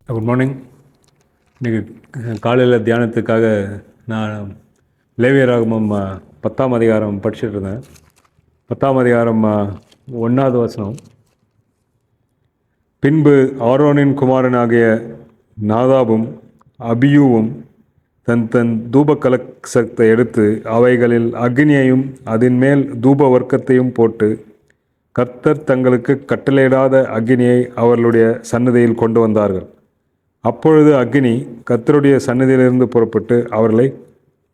Good morning. இன்றைக்கி காலையில் தியானத்துக்காக நான் லேவியராகமம் 10ஆம் அதிகாரம் படிச்சுட்டு இருந்தேன். 10ஆம் அதிகாரம் 1வது வசனம். பின்பு ஆரோனின் குமாரனாகிய நாதாபும் அபியூவும் தன் தன் தூப கலசத்தை எடுத்து அவைகளில் அக்னியையும் அதன் மேல் தூப வர்க்கத்தையும் போட்டு கர்த்தர் தங்களுக்கு கட்டளையிடாத அக்னியை அவர்களுடைய சன்னதியில் கொண்டு வந்தார்கள். அப்பொழுது அக்னி கர்த்தருடைய சன்னதியிலிருந்து புறப்பட்டு அவர்களை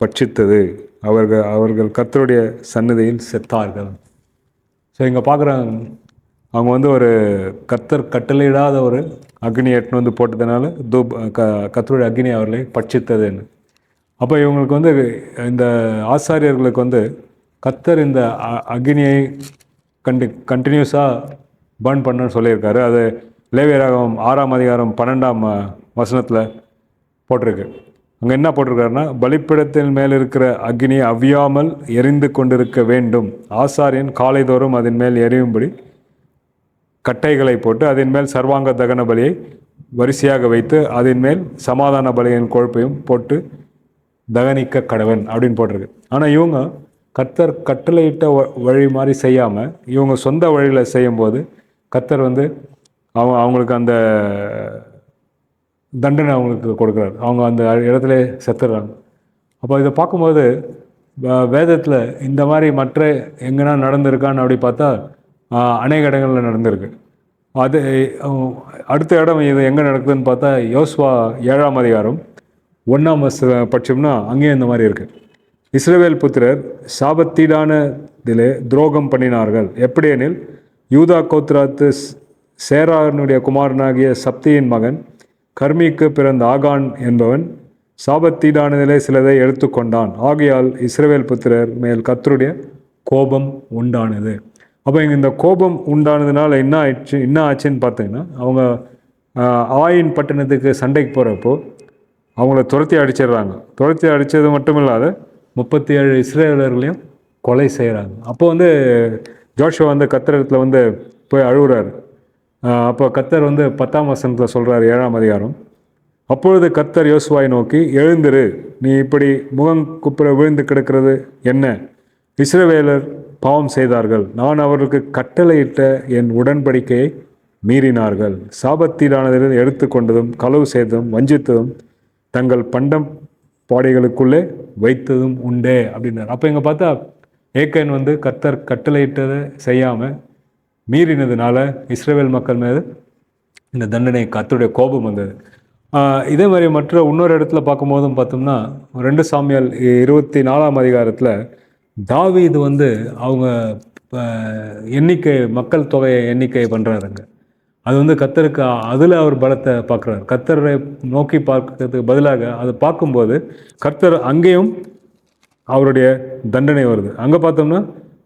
பட்சித்தது. அவர்கள் கர்த்தருடைய சன்னதியில் செத்தார்கள். ஸோ இங்கே பார்க்குறாங்க, அவங்க ஒரு கர்த்தர் கட்டளையிடாத ஒரு அக்னி எட்டுன்னு போட்டதுனால கர்த்தருடைய அக்னி அவர்களை பட்சித்ததுன்னு. அப்போ இவங்களுக்கு இந்த ஆசாரியர்களுக்கு கர்த்தர் இந்த அக்னியை கண்டினியூஸாக பர்ன் பண்ணணும்னு சொல்லியிருக்காரு. அது லேவியராகமம் 6ஆம் அதிகாரம் 12ஆம் வசனத்தில் போட்டிருக்கு. அங்கே என்ன போட்டிருக்காருன்னா, பலிப்பீடத்தின் மேல் இருக்கிற அக்னி அவியாமல் எரிந்து கொண்டிருக்க வேண்டும். ஆசாரியன் காலைதோறும் அதன் மேல் எரியும்படி கட்டைகளை போட்டு அதன் மேல் சர்வாங்க தகன பலியை வரிசையாக வைத்து அதன் மேல் சமாதான பலியின் கொழுப்பையும் போட்டு தகனிக்க கடவன் அப்படின்னு போட்டிருக்கு. ஆனால் இவங்க கர்த்தர் கட்டளையிட்ட வழி மாதிரி செய்யாமல் இவங்க சொந்த வழியில் செய்யும்போது கர்த்தர் அவங்களுக்கு அந்த தண்டனை அவங்களுக்கு கொடுக்குறாரு. அவங்க அந்த இடத்துல செத்துடுறாங்க. அப்போ இதை பார்க்கும்போது வேதத்தில் இந்த மாதிரி மற்ற எங்கன்னா நடந்திருக்கான்னு அப்படி பார்த்தா அநேக இடங்களில் நடந்திருக்கு. அது அடுத்த இடம் இது எங்கே நடக்குதுன்னு பார்த்தா யோசுவா 7ஆம் அதிகாரம் 1ஆம் பட்சம்னா அங்கேயும் இந்த மாதிரி இருக்குது. இஸ்ரவேல் புத்திரர் சாபத்தீடானதிலே துரோகம் பண்ணினார்கள். எப்படியெனில் யூதா கோத்திராத்து சேரானுடைய குமாரனாகிய சப்தியின் மகன் கர்மிக்கு பிறந்த ஆகான் என்பவன் சாபத்தீடானதிலே சிலதை எடுத்துக்கொண்டான். ஆகையால் இஸ்ரவேல் புத்திரர் மேல் கர்த்தருடைய கோபம் உண்டானது. அப்போ இங்கே இந்த கோபம் உண்டானதுனால என்ன ஆச்சுன்னு பார்த்தீங்கன்னா, அவங்க ஆயின் பட்டணத்துக்கு சண்டைக்கு போகிறப்போ அவங்கள துரத்தி அடிச்சிடுறாங்க. துரத்தி அடித்தது மட்டும் இல்லாத 37 இஸ்ரவேலர்களையும் கொலை செய்கிறாங்க. அப்போ ஜோஷுவா கர்த்தரிடத்தில் போய் அழுகுறாரு. அப்போ கர்த்தர் 10ஆம் வசனத்தில் சொல்கிறார், 7ஆம் அதிகாரம். அப்பொழுது கர்த்தர் யோசுவாவை நோக்கி, எழுந்திரு, நீ இப்படி முகம் குப்புற விழுந்து கிடக்கிறது என்ன? இஸ்ரவேலர் பாவம் செய்தார்கள். நான் அவர்களுக்கு கட்டளையிட்ட என் உடன்படிக்கையை மீறினார்கள். சாபத்தீடானதில் எடுத்துக்கொண்டதும் களவு செய்ததும் வஞ்சித்ததும் தங்கள் பண்டம் பாடைகளுக்குள்ளே வைத்ததும் உண்டே அப்படின்னார். அப்போ இங்கே பார்த்தா ஏக்கன் கர்த்தர் கட்டளையிட்டதை செய்யாமல் மீறினதுனால இஸ்ரவேல் மக்கள் மீது இந்த தண்டனை கர்த்தருடைய கோபம் வந்தது. இதே மாதிரி மற்ற இன்னொரு இடத்துல பார்க்கும்போதும் பார்த்தோம்னா 2 சாமுவேல் 24ஆம் அதிகாரத்தில் தாவீது அவங்க எண்ணிக்கை மக்கள் தொகையை எண்ணிக்கை பண்ணுறாருங்க. அது கர்த்தருக்கு அதில் அவர் பலத்தை பார்க்குறாரு. கர்த்தரை நோக்கி பார்க்கறதுக்கு பதிலாக அதை பார்க்கும்போது கர்த்தர் அங்கேயும் அவருடைய தண்டனை வருது. அங்கே பார்த்தோம்னா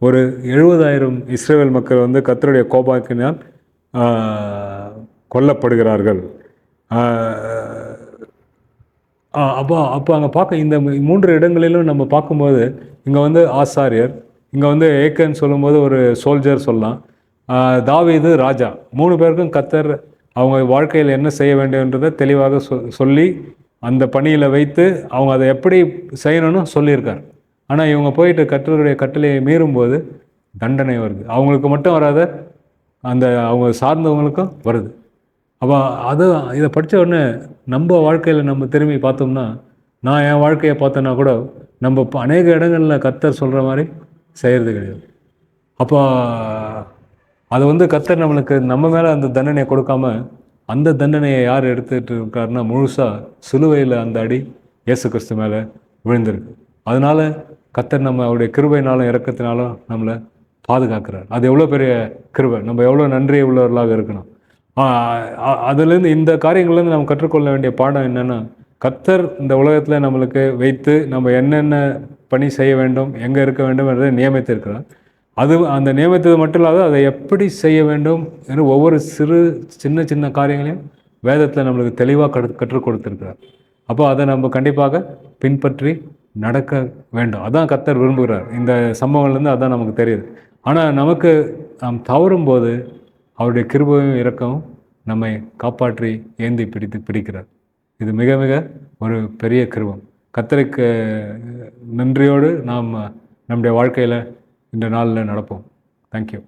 ஒரு 70,000 இஸ்ரவேல் மக்கள் கர்த்தருடைய கோபாக்கினால் கொல்லப்படுகிறார்கள். அப்போ அங்கே பார்க்க இந்த 3 இடங்களிலும் நம்ம பார்க்கும்போது இங்கே ஆசாரியர், இங்கே ஏக்கன் சொல்லும்போது ஒரு சோல்ஜர் சொல்லலாம், தாவீது ராஜா, 3 பேருக்கும் கர்த்தர் அவங்க வாழ்க்கையில் என்ன செய்ய வேண்டும்ன்றதை தெளிவாக சொல்லி அந்த பணியில் வைத்து அவங்க அதை எப்படி செய்யணும்னு சொல்லியிருக்கார். ஆனால் இவங்க போயிட்டு கர்த்தருடைய கட்டளையை மீறும்போது தண்டனை வருது. அவங்களுக்கு மட்டும் வராத, அவங்க சார்ந்தவங்களுக்கும் வருது. அப்போ இதை படித்த உடனே நம்ம வாழ்க்கையில் நம்ம திரும்பி பார்த்தோம்னா, நான் என் வாழ்க்கையை பார்த்தோன்னா கூட நம்ம அநேக இடங்களில் கர்த்தர் சொல்கிற மாதிரி செய்கிறது கிடையாது. அப்போ அது கர்த்தர் நம்மளுக்கு நம்ம மேலே அந்த தண்டனையை கொடுக்காம அந்த தண்டனையை யார் எடுத்துகிட்டு இருக்காருன்னா முழுசாக சிலுவையில் அந்த அடி இயேசு கிறிஸ்து மேலே விழுந்திருக்கு. அதனால கர்த்தர் நம்ம அவருடைய கிருபையினாலும் இரக்கத்தினாலும் நம்மளை பாதுகாக்கிறார். அது எவ்வளோ பெரிய கிருபை, நம்ம எவ்வளோ நன்றி உள்ளவர்களாக இருக்கணும். அதுலேருந்து இந்த காரியங்கள்லேருந்து நம்ம கற்றுக்கொள்ள வேண்டிய பாடம் என்னென்னா, கர்த்தர் இந்த உலகத்தில் நம்மளுக்கு வைத்து நம்ம என்னென்ன பணி செய்ய வேண்டும், எங்கே இருக்க வேண்டும் என்றதை நியமித்திருக்கிறார். அந்த நியமித்தது மட்டும் இல்லாத அதை எப்படி செய்ய வேண்டும் என்று ஒவ்வொரு சின்ன சின்ன காரியங்களையும் வேதத்தில் நம்மளுக்கு தெளிவாக கற்றுக் கொடுத்துருக்கிறார். அப்போ அதை நம்ம கண்டிப்பாக பின்பற்றி நடக்க வேண்டும். அதான் கர்த்தர் விரும்புகிறார். இந்த சம்பவங்கள்லேருந்து அதான் நமக்கு தெரியுது. ஆனால் நமக்கு நாம் தவறும்போது அவருடைய கிருபையும் இரக்கமும் நம்மை காப்பாற்றி ஏந்தி பிடிக்கிறார். இது மிக மிக ஒரு பெரிய கிருபம். கர்த்தருக்கு நன்றியோடு நாம் நம்முடைய வாழ்க்கையில் இந்த நாளில் நடப்போம். தேங்க்யூ.